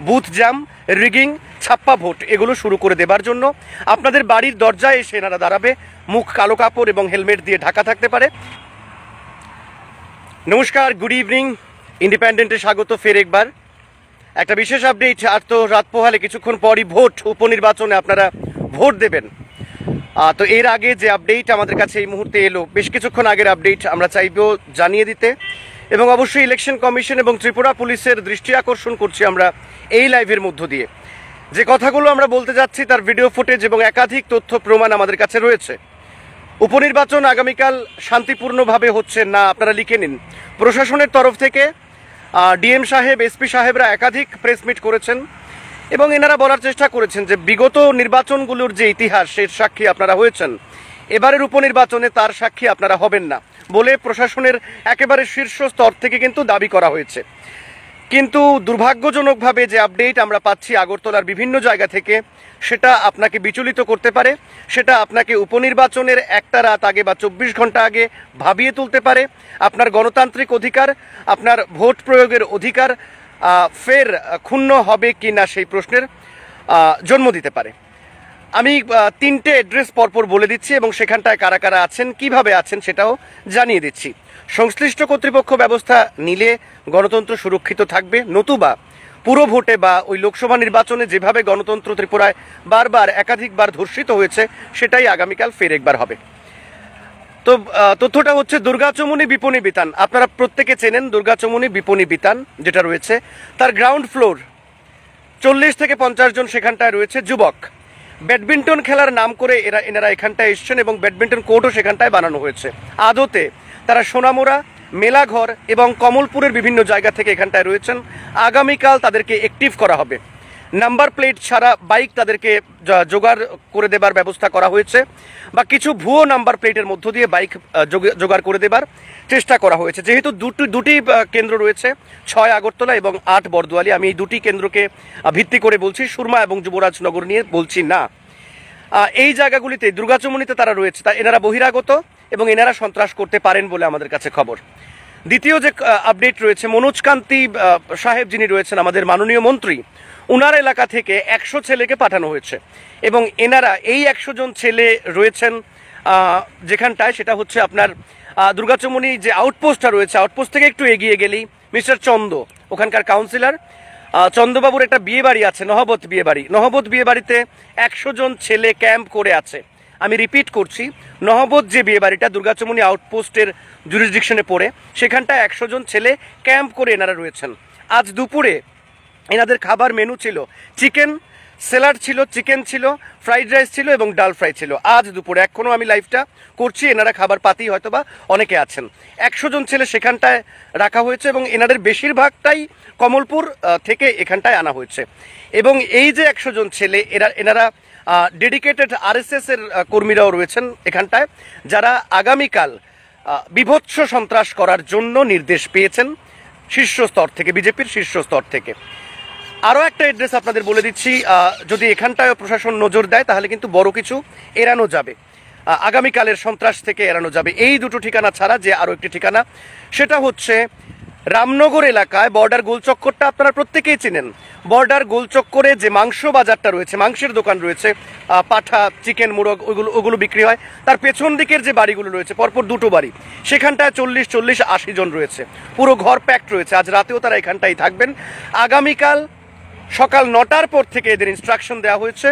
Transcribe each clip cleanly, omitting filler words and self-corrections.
Booth jam, rigging, ছাপ্পা vote এগুলো শুরু করে দেবার জন্য আপনাদের বাড়ির দরজায় এসে এনারা দাঁড়াবে। মুখ কালো কাপড় এবং হেলমেট দিয়ে ঢাকা থাকতে পারে। নমস্কার, গুড ইভিনিং। ইন্ডিপেন্ডেন্টে স্বাগত ফের একবার। একটা বিশেষ আপডেট, আর তো রাত পোহালে কিছুক্ষণ পরই ভোট, উপনির্বাচনে আপনারা ভোট দেবেন। তো এর আগে যে আপডেট আমাদের কাছে এই মুহূর্তে এলো, বেশ কিছুক্ষণ আগের আপডেট আমরা চাইবো জানিয়ে দিতে, এবং অবশ্যই ইলেকশন কমিশন এবং ত্রিপুরা পুলিশের দৃষ্টি আকর্ষণ করছি আমরা এই লাইভের মধ্য দিয়ে। যে কথাগুলো আমরা বলতে যাচ্ছি তার ভিডিও ফুটেজ এবং একাধিক তথ্য প্রমাণ আমাদের কাছে রয়েছে। উপনির্বাচন আগামীকাল শান্তিপূর্ণভাবে হচ্ছে না, আপনারা লিখে নিন। প্রশাসনের তরফ থেকে ডিএম সাহেব, এসপি সাহেবরা একাধিক প্রেস মিট করেছেন এবং এনারা বলার চেষ্টা করেছেন যে বিগত নির্বাচনগুলোর যে ইতিহাস, এর সাক্ষী আপনারা হয়েছেন, এবারের উপনির্বাচনে তার সাক্ষী আপনারা হবেন না বলে প্রশাসনের একেবারে শীর্ষ স্তর থেকে কিন্তু দাবি করা হয়েছে। কিন্তু দুর্ভাগ্যজনকভাবে যে আপডেট আমরা পাচ্ছি আগরতলার বিভিন্ন জায়গা থেকে, সেটা আপনাকে বিচলিত করতে পারে, সেটা আপনাকে উপনির্বাচনের একটা রাত আগে বা 24 ঘন্টা আগে ভাবিয়ে তুলতে পারে। আপনার গণতান্ত্রিক অধিকার, আপনার ভোট প্রয়োগের অধিকার ফের ক্ষুণ্ণ হবে কি না সেই প্রশ্নের জন্ম দিতে পারে। আমি তিনটে অ্যাড্রেস পরপর বলে দিচ্ছি এবং সেখানটায় কারা কারা আছেন, কিভাবে আছেন সেটাও জানিয়ে দিচ্ছি। সংশ্লিষ্ট কর্তৃপক্ষ ব্যবস্থা নিলে গণতন্ত্র সুরক্ষিত থাকবে, নতুবা পুরো ভোটে বা ওই লোকসভা নির্বাচনে যেভাবে গণতন্ত্র ত্রিপুরায় বারবার একাধিকবার ধর্ষিত হয়েছে, সেটাই আগামীকাল ফের একবার হবে। তো তথ্যটা হচ্ছে দুর্গাচমনি বিপণী বিতান। আপনারা প্রত্যেকে চেনেন দুর্গাচমনি বিপণী বিতান যেটা রয়েছে, তার গ্রাউন্ড ফ্লোর 40 থেকে 50 জন সেখানটায় রয়েছে যুবক। ব্যাডমিন্টন খেলার নাম করে এনারা এখানটায় এসছেন এবং ব্যাডমিন্টন কোর্টও সেখানটায় বানানো হয়েছে। আদতে তারা সোনামুড়া, মেলাঘর এবং কমলপুরের বিভিন্ন জায়গা থেকে এখানটায় রয়েছেন। আগামীকাল তাদেরকে অ্যাক্টিভ করা হবে। নাম্বার প্লেট ছাড়া বাইক তাদেরকে জোগাড় করে দেবার ব্যবস্থা করা হয়েছে, বা কিছু ভুয়ো নাম্বার প্লেটের মধ্য দিয়ে বাইক জোগাড় করে দেবার চেষ্টা করা হয়েছে। যেহেতু দুটি কেন্দ্র রয়েছে, 6 আগরতলা এবং 8 বরদোয়ালি, আমি এই দুটি কেন্দ্রকে ভিত্তি করে বলছি, সুরমা এবং যুবরাজনগর নিয়ে বলছি না। এই জায়গাগুলিতে দুর্গাচমনিতে তারা রয়েছে, তা এনারা বহিরাগত এবং এনারা সন্ত্রাস করতে পারেন বলে আমাদের কাছে খবর। দ্বিতীয় যে আপডেট রয়েছে, মনোজ কান্তি সাহেব যিনি রয়েছেন আমাদের মাননীয় মন্ত্রী, উনার এলাকা থেকে 100 ছেলেকে পাঠানো হয়েছে এবং এনারা এই 100 জন ছেলে রয়েছেন যেখানটায়, সেটা হচ্ছে আপনার দুর্গাচমনি যে আউটপোস্টটা রয়েছে, আউটপোস্ট থেকে একটু এগিয়ে গেলেই মিস্টার চন্দ, ওখানকার কাউন্সিলর চন্দ্রবাবুর একটা বিয়ে বাড়ি আছে, নহবত বিয়ে বাড়ি। নহবত বিয়ে বাড়িতে 100 জন ছেলে ক্যাম্প করে আছে। আমি রিপিট করছি, নহবত যে বিয়ে বাড়িটা দুর্গাচমনি আউটপোস্টের জুরিসডিকশনে পড়ে, সেখানটায় 100 জন ছেলে ক্যাম্প করে এনারা রয়েছেন। আজ দুপুরে এনাদের খাবার মেনু ছিল চিকেন স্যালাড ছিল, চিকেন ছিল, ফ্রাইড রাইস ছিল এবং ডাল ফ্রাই ছিল। আজ দুপুরে এখনও আমি লাইভটা করছি, এনারা খাবার পাতি হয়তো বা অনেকে আছেন। 100 জন ছেলে সেখানটায় রাখা হয়েছে এবং এনাদের বেশিরভাগটাই কমলপুর থেকে এখানটায় আনা হয়েছে। এবং এই যে 100 জন ছেলে, এনারা ডেডিকেটেড আরএসএস এর কর্মীরাও রয়েছেন এখানটায়, যারা আগামীকাল বিভৎস সন্ত্রাস করার জন্য নির্দেশ পেয়েছেন শীর্ষ স্তর থেকে, বিজেপির শীর্ষ স্তর থেকে। আরও একটা অ্যাড্রেস আপনাদের বলে দিচ্ছি, যদি এখানটায় প্রশাসন নজর দেয় তাহলে কিন্তু বড় কিছু এড়ানো যাবে, আগামীকালের সন্ত্রাস থেকে এড়ানো যাবে। এই দুটো ঠিকানা ছাড়া যে আরও একটি ঠিকানা, সেটা হচ্ছে রামনগর এলাকায় বর্ডার গোলচক্করটা আপনারা প্রত্যেকেই চেনেন। বর্ডার গোলচক্করে যে মাংস বাজারটা রয়েছে, মাংসের দোকান রয়েছে, পাঠা, চিকেন, মোরগ ওগুলো বিক্রি হয়, তার পেছন দিকের যে বাড়িগুলো রয়েছে, পরপর দুটো বাড়ি, সেখানটায় 40-80 জন রয়েছে, পুরো ঘর প্যাকড রয়েছে। আজ রাতেও তারা এখানটাই থাকবেন। আগামীকাল সকাল 9টার পর থেকে এদের ইনস্ট্রাকশন দেওয়া হয়েছে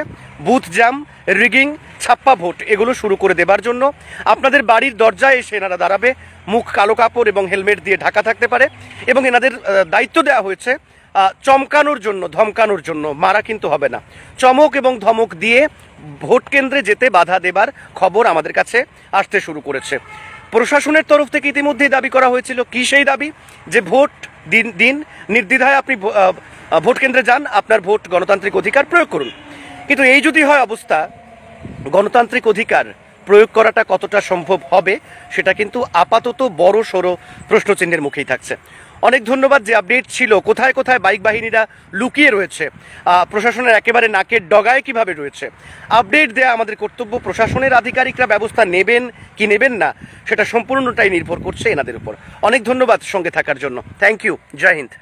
বুথ জ্যাম, রিগিং, ছাপ্পা ভোট এগুলো শুরু করে দেবার জন্য। আপনাদের বাড়ির দরজায় এসে এনারা দাঁড়াবে, মুখ কালো কাপড় এবং হেলমেট দিয়ে ঢাকা থাকতে পারে, এবং এনাদের দায়িত্ব দেওয়া হয়েছে চমকানোর জন্য, ধমকানোর জন্য, মারা কিন্তু হবে না, চমক এবং ধমক দিয়ে ভোট কেন্দ্রে যেতে বাধা দেবার খবর আমাদের কাছে আসতে শুরু করেছে। প্রশাসনের তরফ থেকে ইতিমধ্যেই দাবি করা হয়েছিল, কি সেই দাবি, যে ভোট দিন নির্দ্বিধায় আপনি ভোট কেন্দ্রে যান, আপনার ভোট গণতান্ত্রিক অধিকার প্রয়োগ করুন। কিন্তু এই যদি হয় অবস্থা, গণতান্ত্রিক অধিকার প্রয়োগ করাটা কতটা সম্ভব হবে সেটা কিন্তু আপাতত বড় সড়ো প্রশ্নচিহ্নের মুখেই থাকছে। অনেক ধন্যবাদ। যে আপডেট ছিল, কোথায় কোথায় বাইক বাহিনীরা লুকিয়ে রয়েছে, প্রশাসনের একেবারে নাকের ডগায় কিভাবে রয়েছে, আপডেট দেয়া আমাদের কর্তব্য। প্রশাসনের আধিকারিকরা ব্যবস্থা নেবেন কি নেবেন না সেটা সম্পূর্ণটাই নির্ভর করছে এনাদের উপর। অনেক ধন্যবাদ সঙ্গে থাকার জন্য। Thank you. জয় হিন্দ।